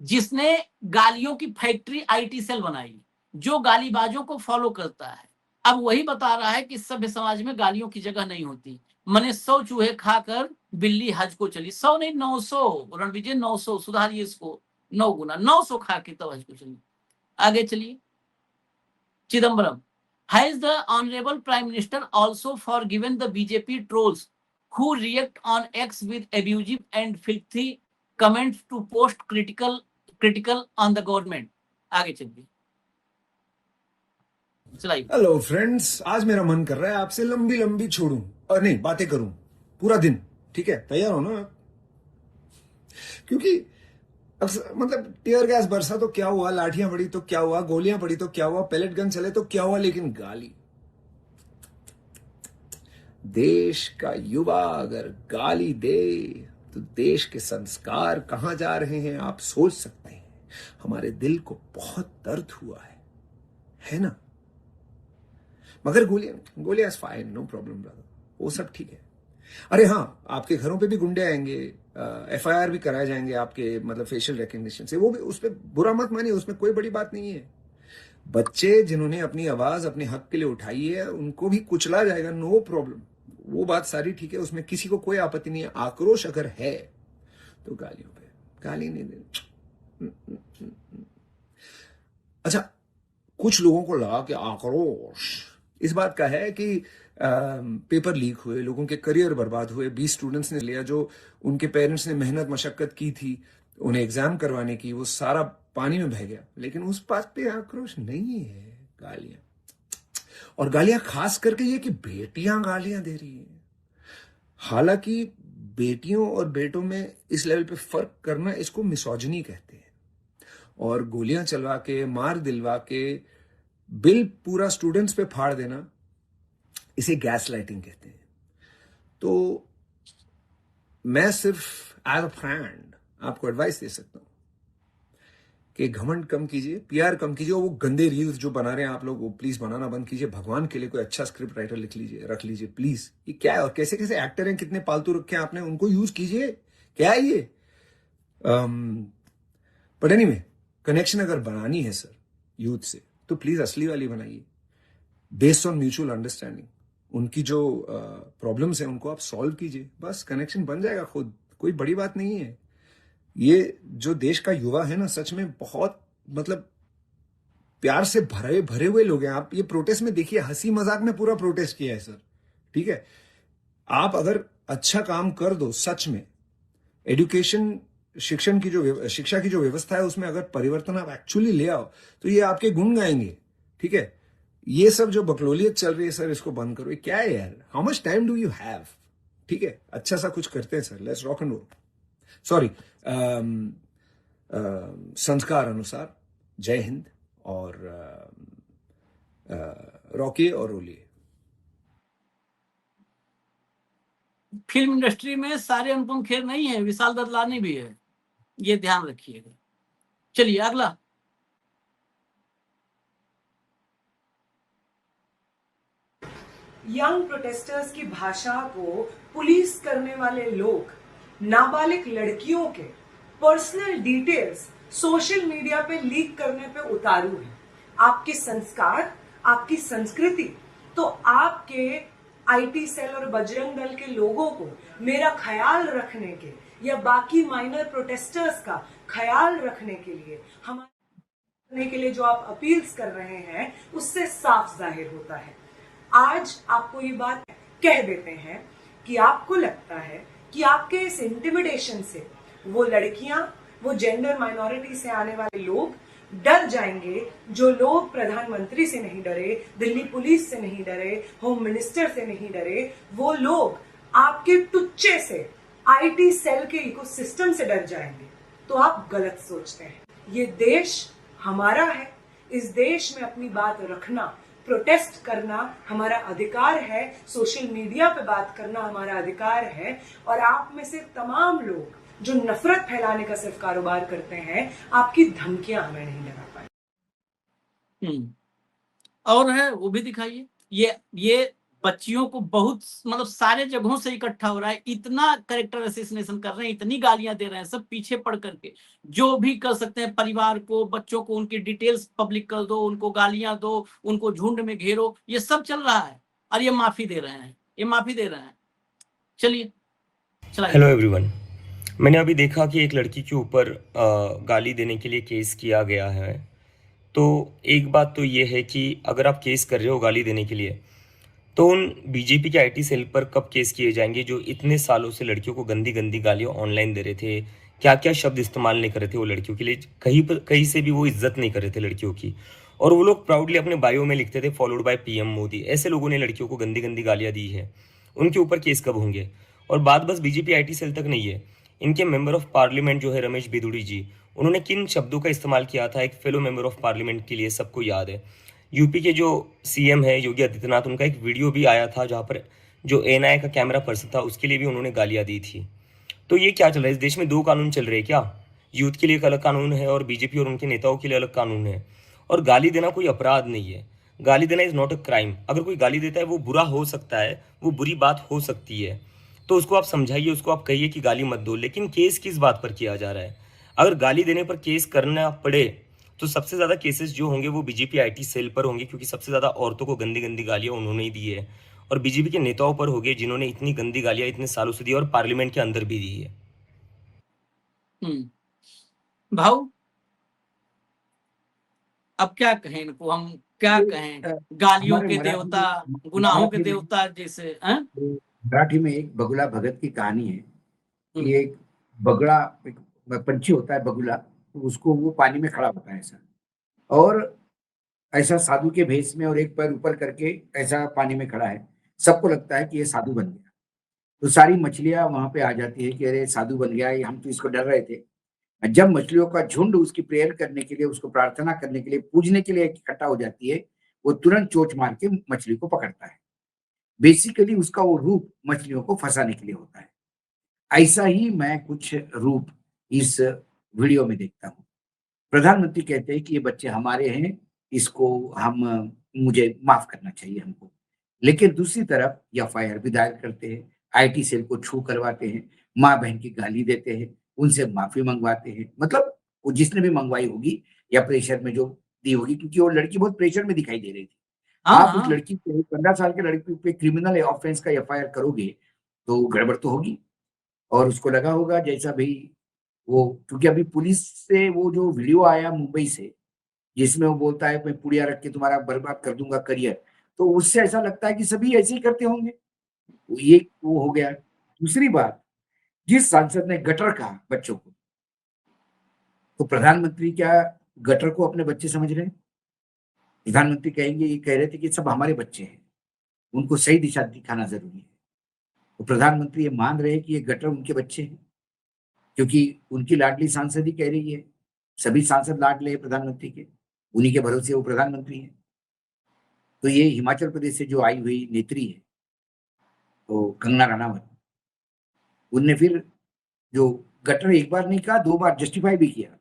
जिसने गालियों की फैक्ट्री आईटी सेल बनाई, जो गालीबाजों को फॉलो करता है, अब वही बता रहा है कि सभ्य समाज में गालियों की जगह नहीं होती। मने 100 चूहे खाकर बिल्ली हज को चली। 100 नहीं, 900। रणविजय 900, सुधारिए इसको, 9 गुना, 900 खा के तब हज को चली। आगे चलिए। Chidambaram, has the honorable prime minister also forgiven the BJP trolls who react on X with abusive and filthy comments to post critical on the government? आगे चलिए, चलाइए। हेलो फ्रेंड्स, आज मेरा मन कर रहा है आपसे लंबी लंबी छोड़ूं और नहीं बातें करूं पूरा दिन। ठीक है, तैयार हो ना? क्योंकि मतलब टीयर गैस बरसा तो क्या हुआ, लाठियां पड़ी तो क्या हुआ, गोलियां पड़ी तो क्या हुआ, पैलेट गन चले तो क्या हुआ, लेकिन गाली, देश का युवा अगर गाली दे तो देश के संस्कार कहां जा रहे हैं आप सोच सकते हैं। हमारे दिल को बहुत दर्द हुआ है ना? मगर गोलियां is fine, no problem brother, वो सब ठीक है। अरे हाँ, आपके घरों पे भी गुंडे आएंगे, एफआईआर भी कराए जाएंगे आपके मतलब फेशियल रिकग्निशन से, वो भी, उस पर बुरा मत मानिए, उसमें कोई बड़ी बात नहीं है। बच्चे जिन्होंने अपनी आवाज अपने हक के लिए उठाई है उनको भी कुचला जाएगा, नो प्रॉब्लम, वो बात सारी ठीक है, उसमें किसी को कोई आपत्ति नहीं है। आक्रोश अगर है तो गालियों पे गाली नहीं देनी। अच्छा, कुछ लोगों को लगा कि आक्रोश इस बात का है कि पेपर लीक हुए, लोगों के करियर बर्बाद हुए, 20 स्टूडेंट्स ने लिया जो उनके पेरेंट्स ने मेहनत मशक्कत की थी उन्हें एग्जाम करवाने की, वो सारा पानी में बह गया। लेकिन उस बात पे आक्रोश नहीं है, गालियां, और गालियां खास करके ये कि बेटियां गालियां दे रही हैं। हालांकि बेटियों और बेटों में इस लेवल पे फर्क करना, इसको मिसोजिनी कहते हैं। और गोलियां चलवा के, मार दिलवा के, बिल पूरा स्टूडेंट्स पे फाड़ देना, इसे गैस लाइटिंग कहते हैं। तो मैं सिर्फ एज अ फ्रेंड आपको एडवाइस दे सकता हूं कि घमंड कम कीजिए, पीआर कम कीजिए, और वो गंदे रील्स जो बना रहे हैं आप लोग, वो प्लीज बनाना बंद कीजिए। भगवान के लिए कोई अच्छा स्क्रिप्ट राइटर रख लीजिए प्लीज। ये क्या है, और कैसे कैसे एक्टर हैं, कितने पालतू रखे हैं आपने, उनको यूज कीजिए। क्या है ये? बट एनीवे, कनेक्शन अगर बनानी है सर यूथ से, तो प्लीज असली वाली बनाइए, बेस्ड ऑन म्यूचुअल अंडरस्टैंडिंग। उनकी जो प्रॉब्लम्स हैं उनको आप सॉल्व कीजिए, बस कनेक्शन बन जाएगा खुद, कोई बड़ी बात नहीं है। ये जो देश का युवा है ना, सच में बहुत मतलब प्यार से भरे हुए लोग हैं। आप ये प्रोटेस्ट में देखिए, हंसी मजाक में पूरा प्रोटेस्ट किया है सर, ठीक है। आप अगर अच्छा काम कर दो सच में, एजुकेशन, शिक्षा की जो व्यवस्था है उसमें अगर परिवर्तन आप एक्चुअली ले आओ, तो ये आपके गुण गाएंगे, ठीक है। ये सब जो बकलोलियत चल रही है सर, इसको बंद करो। ये क्या है यार, how much time do you have, ठीक है। अच्छा सा कुछ करते हैं sir, let's rock and roll. Sorry, संस्कार अनुसार जय हिंद, और रॉकिए और रोलिए। फिल्म इंडस्ट्री में सारे अनुपम खेर नहीं है, विशाल ददलानी भी है, ये ध्यान रखिएगा। चलिए अगला। यंग प्रोटेस्टर्स की भाषा को पुलिस करने वाले लोग नाबालिग लड़कियों के पर्सनल डिटेल्स सोशल मीडिया पे लीक करने पे उतारू है। आपके संस्कार, आपकी संस्कृति, तो आपके आईटी सेल और बजरंग दल के लोगों को मेरा ख्याल रखने के या बाकी माइनर प्रोटेस्टर्स का ख्याल रखने के लिए जो आप अपील्स कर रहे हैं, उससे साफ जाहिर होता है। आज आपको ये बात कह देते हैं कि आपको लगता है कि आपके इस इंटिमिडेशन से वो लड़कियां, वो जेंडर माइनॉरिटी से आने वाले लोग डर जाएंगे, जो लोग प्रधानमंत्री से नहीं डरे, दिल्ली पुलिस से नहीं डरे, होम मिनिस्टर से नहीं डरे, वो लोग आपके टुच्चे से, आईटी सेल के इकोसिस्टम से डर जाएंगे। तो आप गलत सोचते हैं। ये देश हमारा है, इस देश में अपनी बात रखना, प्रोटेस्ट करना हमारा अधिकार है, सोशल मीडिया पे बात करना हमारा अधिकार है। और आप में से तमाम लोग जो नफरत फैलाने का सिर्फ कारोबार करते हैं, आपकी धमकियां हमें नहीं लगा पाई। और है वो भी दिखाइए। ये बच्चियों को बहुत मतलब सारे जगहों से इकट्ठा हो रहा है, इतना कैरेक्टर असैसिनेशन कर रहे हैं, इतनी गालियां दे रहे हैं, सब पीछे पड़ करके जो भी कर सकते हैं, परिवार को, बच्चों को, उनकी डिटेल्स पब्लिक कर दो, उनको गालियां दो, उनको झुंड में घेरो, ये सब चल रहा है। और ये माफी दे रहे हैं, चलिए चलाइए। हेलो एवरीवन, मैंने अभी देखा कि एक लड़की के ऊपर गाली देने के लिए केस किया गया है। तो एक बात तो ये है कि अगर आप केस कर रहे हो गाली देने के लिए, तो उन बीजेपी के आईटी सेल पर कब केस किए जाएंगे जो इतने सालों से लड़कियों को गंदी गंदी गालियां ऑनलाइन दे रहे थे, क्या क्या शब्द इस्तेमाल नहीं कर रहे थे वो लड़कियों के लिए, कहीं से भी वो इज्जत नहीं कर रहे थे लड़कियों की। और वो लोग प्राउडली अपने बायो में लिखते थे फॉलोड बाय पीएम मोदी। ऐसे लोगों ने लड़कियों को गंदी गंदी गालियां दी है, उनके ऊपर केस कब होंगे? और बात बस बीजेपी आईटी सेल तक नहीं है, इनके मेंबर ऑफ पार्लियामेंट जो है रमेश बिदुड़ी जी, उन्होंने किन शब्दों का इस्तेमाल किया था एक फेलो मेंबर ऑफ पार्लियामेंट के लिए सबको याद है। यूपी के जो सीएम है योगी आदित्यनाथ, उनका एक वीडियो भी आया था जहाँ पर जो एनआई का कैमरा पर्सन था उसके लिए भी उन्होंने गालियाँ दी थी। तो ये क्या चल रहा है? इस देश में दो कानून चल रहे हैं क्या? यूथ के लिए एक अलग कानून है और बीजेपी और उनके नेताओं के लिए अलग कानून है। और गाली देना कोई अपराध नहीं है, गाली देना इज नॉट अ क्राइम। अगर कोई गाली देता है वो बुरा हो सकता है, वो बुरी बात हो सकती है, तो उसको आप समझाइए, उसको आप कहिए कि गाली मत दो। लेकिन केस किस बात पर किया जा रहा है? अगर गाली देने पर केस करना पड़े तो सबसे ज़्यादा केसेस जो होंगे वो बीजेपी आईटी सेल पर होंगे, क्योंकि सबसे ज़्यादा औरतों को गंदी गंदी गालियाँ उन्होंने ही दी है। और बीजेपी के नेताओं पर होंगे जिन्होंने इतनी गंदी गालियाँ इतने सालों से दी और पार्लियामेंट के अंदर भी दी है। भाऊ अब क्या कहें इनको, हम क्या कहें? गालियों के देवता, गुनाहों के देवता जैसे। मराठी में एक बगुला भगत की कहानी है कि एक बगड़ा, एक पंछी होता है बगुला, तो उसको वो पानी में खड़ा होता है ऐसा, और ऐसा साधु के भेष में और एक पैर ऊपर करके ऐसा पानी में खड़ा है। सबको लगता है कि ये साधु बन गया। तो सारी मछलियां वहां पे आ जाती है कि अरे साधु बन गया, हम तो इसको डर रहे थे। जब मछलियों का झुंड उसकी प्रेयर करने के लिए, उसको प्रार्थना करने के लिए, पूजने के लिए इकट्ठा हो जाती है, वो तुरंत चोंच मार के मछली को पकड़ता है। बेसिकली उसका वो रूप मछलियों को फंसाने के लिए होता है। ऐसा ही मैं कुछ रूप इस वीडियो में देखता हूँ। प्रधानमंत्री कहते हैं कि ये बच्चे हमारे हैं, इसको मुझे माफ करना चाहिए हमको। लेकिन दूसरी तरफ एफआईआर भी दायर करते हैं, आईटी सेल को छू करवाते हैं, माँ बहन की गाली देते हैं, उनसे माफी मंगवाते हैं। मतलब वो जिसने भी मंगवाई होगी या प्रेशर में जो दी होगी, क्योंकि वो लड़की बहुत प्रेशर में दिखाई दे रही थी। आप उस लड़की पे, 15 साल की लड़की पे क्रिमिनल ऑफेंस का एफआईआर करोगे तो गड़बड़ तो होगी। और उसको लगा होगा जैसा भी वो, क्योंकि अभी पुलिस से वो जो वीडियो आया मुंबई से, जिसमें वो बोलता है मैं पुड़िया रख के तुम्हारा बर्बाद कर दूंगा करियर, तो उससे ऐसा लगता है कि सभी ऐसे ही करते होंगे। ये वो हो गया। दूसरी बात, जिस सांसद ने गटर कहा बच्चों को, तो प्रधानमंत्री क्या गटर को अपने बच्चे समझ रहे हैं? प्रधानमंत्री कहेंगे, ये कह रहे थे कि सब हमारे बच्चे हैं, उनको सही दिशा दिखाना जरूरी है। तो प्रधानमंत्री ये मान रहे हैं कि ये गटर उनके बच्चे हैं, क्योंकि उनकी लाडली सांसद ही कह रही है। सभी सांसद लाडले हैं प्रधानमंत्री के, उन्हीं के भरोसे वो प्रधानमंत्री है। तो ये हिमाचल प्रदेश से जो आई हुई नेत्री है, तो कंगना रनावत, उनने फिर जो गटर एक बार नहीं कहा, 2 बार जस्टिफाई भी किया।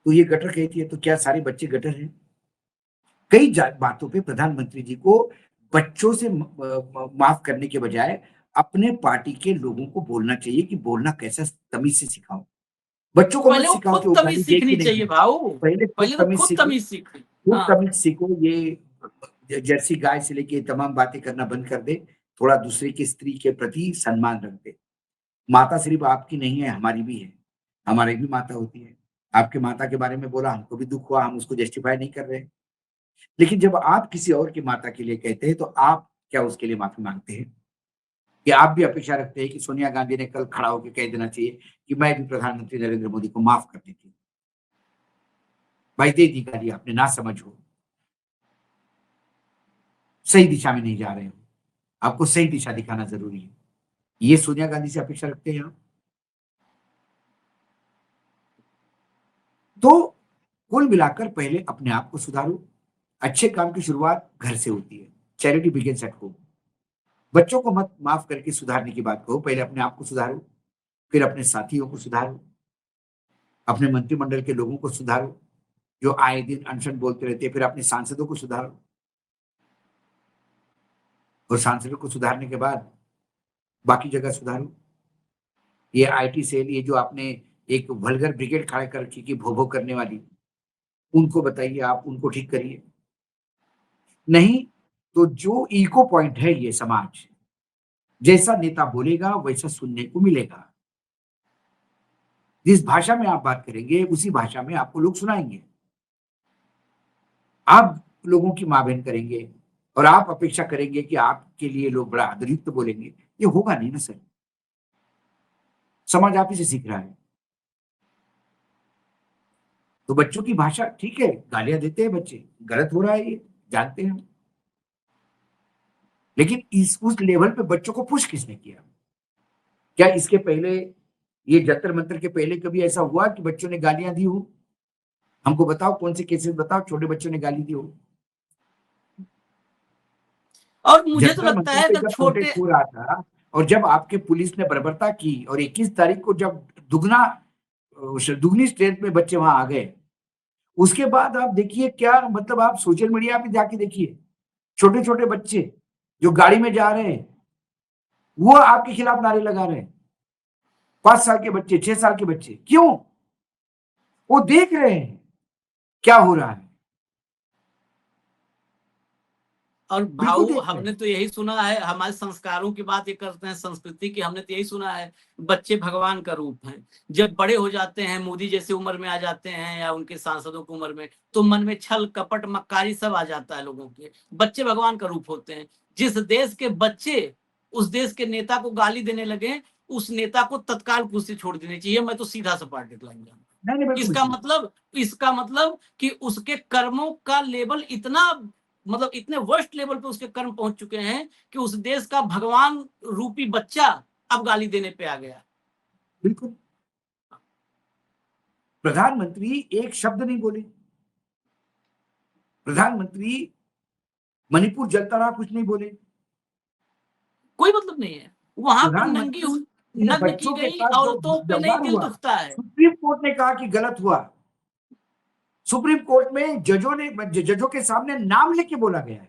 तो ये गटर कहती है, तो क्या सारे बच्चे गटर हैं? कई बातों पे प्रधानमंत्री जी को बच्चों से माफ करने के बजाय अपने पार्टी के लोगों को बोलना चाहिए कि बोलना कैसा, तमीज से सिखाओ। बच्चों को मत सिखाओ कि तमीज सीखनी चाहिए भाऊ, पहले खुद तमीज सीखो। खुद तमीज सीखो। ये जर्सी गाय से लेके तमाम बातें करना बंद कर दे, थोड़ा दूसरे की स्त्री के प्रति सम्मान रख दे। माता सिर्फ आपकी नहीं है, हमारी भी है, हमारी भी माता होती है। आपके माता के बारे में बोला, हमको भी दुख हुआ, हम उसको जस्टिफाई नहीं कर रहे। लेकिन जब आप किसी और की माता के लिए कहते हैं, तो आप क्या उसके लिए माफी मांगते हैं? कि आप भी अपेक्षा रखते हैं कि सोनिया गांधी ने कल खड़ा होकर कह देना चाहिए कि मैं भी प्रधानमंत्री नरेंद्र मोदी को माफ कर देती हूँ, भाई दे दी गाली, आपने ना समझ हो, सही दिशा में नहीं जा रहे हो, आपको सही दिशा दिखाना जरूरी है। ये सोनिया गांधी से अपेक्षा रखते हैं आप? तो कुल मिलाकर पहले अपने आप को सुधारो। अच्छे काम की शुरुआत घर से होती है। Charity begins at home. बच्चों को मत माफ करके सुधारने की बात कहो, पहले अपने आप को सुधारो, फिर अपने साथियों को सुधारो, अपने मंत्रिमंडल के लोगों को सुधारो जो आए दिन अनशन बोलते रहते हैं, फिर अपने सांसदों को सुधारो, और सांसदों को सुधारने के बाद बाकी जगह सुधारो। ये आईटी सेल, ये जो आपने एक वल्गर ब्रिगेड खड़ा कर रखी कि भो भो करने वाली, उनको बताइए, आप उनको ठीक करिए। नहीं तो जो इको पॉइंट है ये समाज, जैसा नेता बोलेगा वैसा सुनने को मिलेगा। जिस भाषा में आप बात करेंगे उसी भाषा में आपको लोग सुनाएंगे। आप लोगों की मां बहन करेंगे और आप अपेक्षा करेंगे कि आपके लिए लोग बड़ा आदरयुक्त बोलेंगे, ये होगा नहीं ना सर। समाज आप ही से सीख रहा है। तो बच्चों की भाषा ठीक है, गालियां देते हैं बच्चे, गलत हो रहा है ये जानते हैं, लेकिन उस लेवल पे बच्चों को पुश किसने किया? क्या इसके पहले, ये जंतर मंतर के पहले कभी ऐसा हुआ कि बच्चों ने गालियां दी हो? हमको बताओ, कौन से केसेस बताओ छोटे बच्चों ने गाली दी हो। और मुझे तो लगता है जब छोटे हो रहा था और जब आपके पुलिस ने बर्बरता की और 21 तारीख को जब दुगनी स्ट्रेंथ में बच्चे वहां आ गए, उसके बाद आप देखिए क्या मतलब, आप सोशल मीडिया पे जाके देखिए, छोटे छोटे बच्चे जो गाड़ी में जा रहे हैं वो आपके खिलाफ नारे लगा रहे हैं। 5 साल के बच्चे, 6 साल के बच्चे, क्यों? वो देख रहे हैं क्या हो रहा है। और भाऊ हमने तो यही सुना है, हमारे संस्कारों की बात ये करते हैं, संस्कृति की, हमने तो यही सुना है बच्चे भगवान का रूप हैं। जब बड़े हो जाते हैं, मोदी जैसे उम्र में आ जाते हैं या उनके सांसदों की उम्र में, तो मन में छल कपट मक्कारी सब आ जाता है लोगों के। बच्चे भगवान का रूप होते हैं। जिस देश के बच्चे उस देश के नेता को गाली देने लगे, उस नेता को तत्काल कुर्सी छोड़ देनी चाहिए। मैं तो सीधा सपाट डिक्लाइन। इसका मतलब कि उसके कर्मों का लेवल इतना मतलब इतने वर्स्ट लेवल पे उसके कर्म पहुंच चुके हैं कि उस देश का भगवान रूपी बच्चा अब गाली देने पे आ गया। बिल्कुल, प्रधानमंत्री एक शब्द नहीं बोले, प्रधानमंत्री मणिपुर जलता रहा, कुछ नहीं बोले, कोई मतलब नहीं है। वहां पर नंगी प्रधानमंत्री नग्न की बच्चों के गई साथ जो औरतों पे नहीं व्यवहार दिल हुआ, दुखता है। सुप्रीम कोर्ट ने कहा कि गलत हुआ। सुप्रीम कोर्ट में जजों के सामने नाम लेके बोला गया है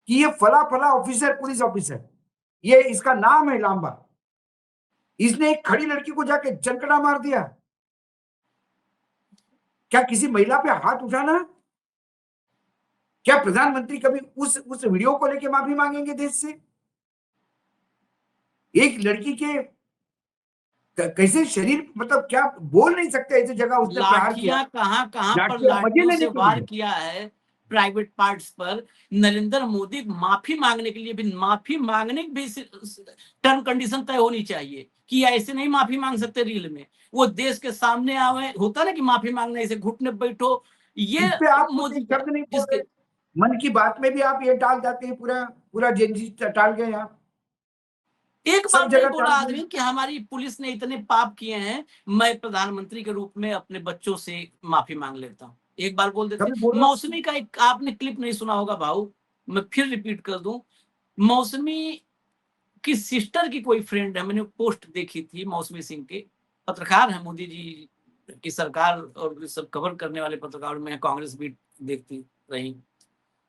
कि ये फला फला ऑफिसर, पुलिस ऑफिसर, ये इसका नाम है लांबा, इसने एक खड़ी लड़की को जाके चनकड़ा मार दिया। क्या किसी महिला पे हाथ उठाना? क्या प्रधानमंत्री कभी उस वीडियो को लेके माफी मांगेंगे देश से? एक लड़की के कैसे शरीर, मतलब क्या बोल नहीं सकते ऐसी जगह उसने प्रहार किया। लाठियां कहां पर लाठियां मजे लाठियों लेने से के वार लिए। किया है प्राइवेट पार्ट्स पर। नरेंद्र मोदी माफी मांगने के लिए भी, माफी मांगने की भी टर्म कंडीशन तय होनी चाहिए कि ऐसे नहीं माफी मांग सकते रील में। वो देश के सामने आवे, होता ना कि माफी मांगना ऐसे घुटने बैठो, ये इस पे आप कुछ मोदी शब्द नहीं बोल जिसके रहे। मन की बात में भी आप ये टाल जाते हैं, पूरा पूरा जेनजी टाल गए आप, एक सब बार नहीं जगह बोला टाल आदमी गए। कि हमारी पुलिस ने इतने पाप किए हैं, मैं प्रधानमंत्री के रूप में अपने बच्चों से माफी मांग लेता हूँ। एक बार बोल देते। कभी बोला? मौसमी का एक आपने क्लिप नहीं सुना होगा भाऊ, मैं फिर रिपीट कर दूं। मौसमी की सिस्टर की कोई फ्रेंड है, मैंने पोस्ट देखी थी, मौसमी सिंह के, पत्रकार है, मोदी जी की सरकार और सब कवर करने वाले पत्रकार में कांग्रेस भी देखती रही।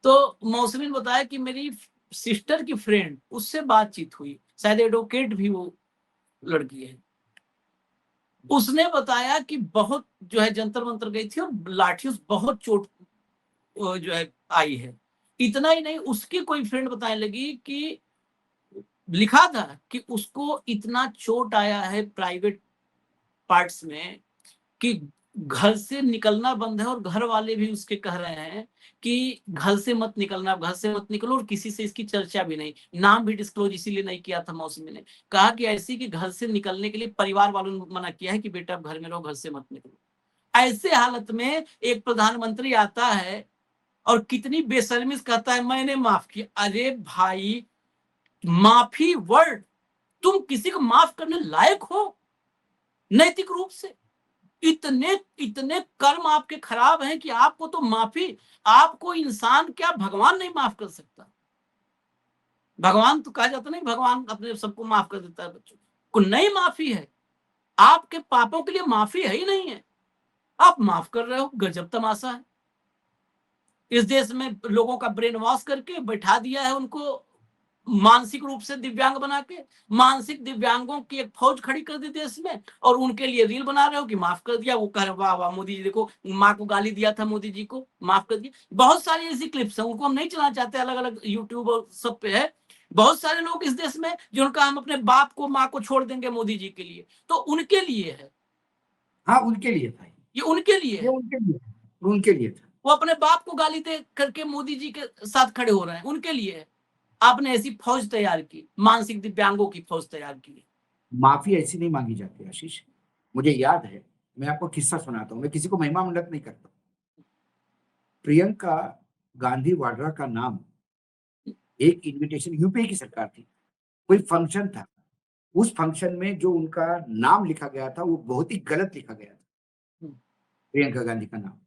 तो मौसमी ने बताया कि मेरी सिस्टर की फ्रेंड, उससे बातचीत हुई, शायद एडवोकेट भी वो लड़की है। उसने बताया कि बहुत जो है जंतर मंतर गई थी और लाठियों से बहुत चोट जो है आई है। इतना ही नहीं, उसकी कोई फ्रेंड बताने लगी कि लिखा था कि उसको इतना चोट आया है प्राइवेट पार्ट्स में कि घर से निकलना बंद है, और घर वाले भी उसके कह रहे हैं कि घर से मत निकलना, घर से मत निकलो, और किसी से इसकी चर्चा भी नहीं। नाम भी डिस्क्लोज इसीलिए नहीं किया था मौसमी ने, कहा कि ऐसी कि घर से निकलने के लिए परिवार वालों ने मना किया है कि बेटा आप घर में रहो, घर से मत निकलो। ऐसे हालत में एक प्रधानमंत्री आता है और कितनी बेशर्मी से कहता है मैंने माफ किया। अरे भाई, माफी वर्ड, तुम किसी को माफ करने लायक हो नैतिक रूप से? इतने इतने कर्म आपके खराब हैं कि आपको तो माफी, आपको इंसान क्या भगवान नहीं माफ कर सकता? भगवान तो कहा जाता नहीं, भगवान अपने सबको माफ कर देता है, बच्चों को नहीं माफी है। आपके पापों के लिए माफी है ही नहीं है, आप माफ कर रहे हो। गजब तमाशा है। इस देश में लोगों का ब्रेन वॉश करके बैठा दिया है उनको, मानसिक रूप से दिव्यांग बना के, मानसिक दिव्यांगों की एक फौज खड़ी कर दी देश में, और उनके लिए रील बना रहे हो कि माफ कर दिया। वो कह रहे वाह वाह मोदी जी, देखो माँ को गाली दिया था, मोदी जी को माफ कर दिया। बहुत सारी ऐसी क्लिप्स हैं, उनको हम नहीं चलाना चाहते, अलग अलग यूट्यूब और सब पे है। बहुत सारे लोग इस देश में जिनका हम अपने बाप को माँ को छोड़ देंगे मोदी जी के लिए, तो उनके लिए है। हाँ, उनके लिए था, ये उनके लिए ये है। उनके लिए था, उनके लिए था। वो अपने बाप को गाली दे करके मोदी जी के साथ खड़े हो रहे हैं, उनके लिए है। आपने ऐसी फौज तैयार की, मानसिक दिव्यांगों की फौज तैयार की। माफी ऐसी नहीं मांगी जाती आशीष, मुझे याद है, मैं आपको किस्सा सुनाता हूँ, मैं किसी को महिमा मंडत नहीं करता। प्रियंका गांधी वाड्रा का नाम, एक इनविटेशन, यूपीए की सरकार थी, कोई फंक्शन था, उस फंक्शन में जो उनका नाम लिखा गया था वो बहुत ही गलत लिखा गया था। प्रियंका गांधी का नाम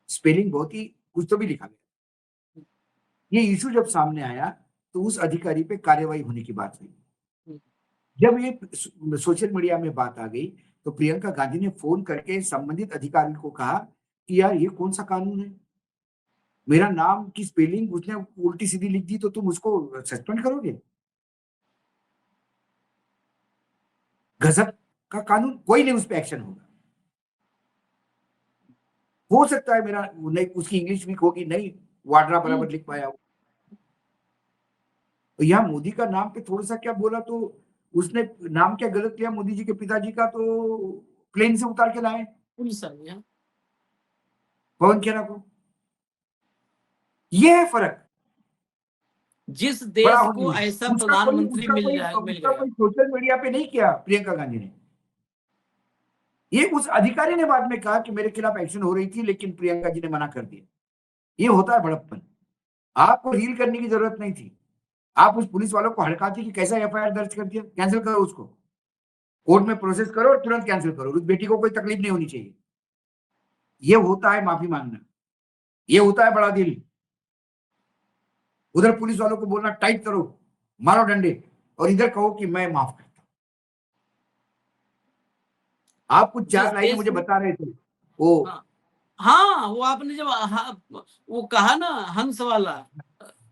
स्पेलिंग बहुत ही कुछ तो भी लिखा गया। ये इशू जब सामने आया तो उस अधिकारी पे कार्रवाई होने की बात हुई। जब ये सोशल मीडिया में बात आ गई तो प्रियंका गांधी ने फोन करके संबंधित अधिकारी को कहा कि यार ये कौन सा कानून है, मेरा नाम की स्पेलिंग उसने उल्टी सीधी लिख दी तो तुम उसको सस्पेंड करोगे? गजब का कानून, कोई नहीं उस पर एक्शन होगा। हो सकता है मेरा नहीं, उसकी इंग्लिश वीक होगी, नहीं वाड्रा बराबर लिख पाया हो। तो यहाँ मोदी का नाम पे थोड़ा सा क्या बोला तो उसने नाम क्या गलत लिया मोदी जी के पिताजी का, तो प्लेन से उतार के लाए पुलिस आ गया पवन खेरा को। ये है फर्क। जिस बड़ा देश होने को में। ऐसा उसका प्रधानमंत्री मिल उसका गया। कोई सोशल मीडिया पे नहीं किया प्रियंका गांधी ने। ये उस अधिकारी ने बाद में कहा कि मेरे खिलाफ एक्शन हो रही थी लेकिन प्रियंका जी ने मना कर दिया। ये होता है बड़प्पन। आपको रील करने की जरूरत नहीं थी। आप उस पुलिस वालों को हड़काती कि कैसा एफआईआर दर्ज कर दिया, कैंसिल करो उसको, कोर्ट में प्रोसेस करो और तुरंत कैंसिल करो, उस बेटी को कोई तकलीफ नहीं होनी चाहिए। ये होता है माफी मांगना, ये होता है बड़ा दिल। उधर पुलिस वालों को बोलना टाइट करो, मारो डंडे, और इधर कहो कि मैं माफ करता हूं। आप कुछ 4 लाइनें मुझे बता रहे थे वो। हाँ, वो आपने जब वो कहा ना हंस वाला,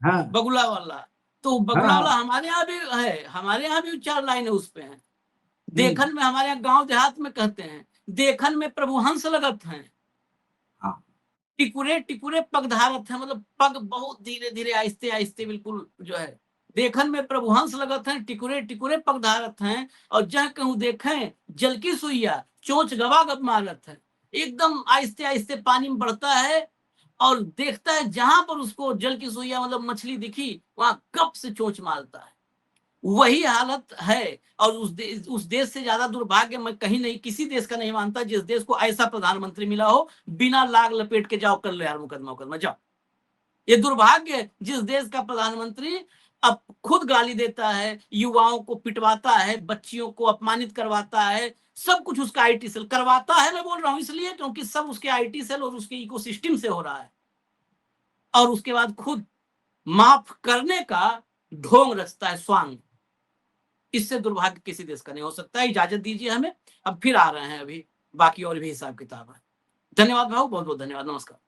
हाँ, बगुला वाला, तो बगुला हाँ, वाला हमारे यहाँ भी है, हमारे यहाँ भी 4 लाइनें उस पे हैं। हम्म, देखन में, हमारे यहाँ गांव देहात में कहते हैं, देखन में प्रभु हंस लगत हैं, हाँ, टिकुरे टिकुरे पग धारत है, मतलब पग बहुत धीरे धीरे आहिस्ते आहिस्ते बिल्कुल जो है। देखन में प्रभु हंस लगत हैं, टिकुरे टिकुरे पग धारत हैं, और जह कहूं देखें जल की सुइया चोंच गवा गप मारत है। एकदम आहिस्ते आहिस्ते पानी में बढ़ता है और देखता है जहां पर उसको जल की सुइया मतलब मछली दिखी वहां गप से चोंच मारता है। वही हालत है। और उस देश से ज्यादा दुर्भाग्य मैं कहीं नहीं, किसी देश का नहीं मानता जिस देश को ऐसा प्रधानमंत्री मिला हो, बिना लाग लपेट के जाओ कर लो यार मुकदमा जाओ। ये दुर्भाग्य है जिस देश का प्रधानमंत्री अब खुद गाली देता है, युवाओं को पिटवाता है, बच्चियों को अपमानित करवाता है, सब कुछ उसका आईटी सेल करवाता है। मैं बोल रहा हूं इसलिए क्योंकि सब उसके आईटी सेल और उसके इकोसिस्टम से हो रहा है, और उसके बाद खुद माफ करने का ढोंग रचता है, स्वांग। इससे दुर्भाग्य किसी देश का नहीं हो सकता। इजाजत दीजिए हमें, अब फिर आ रहे हैं, अभी बाकी और भी हिसाब किताब है। धन्यवाद भाऊ, बहुत बहुत धन्यवाद, नमस्कार।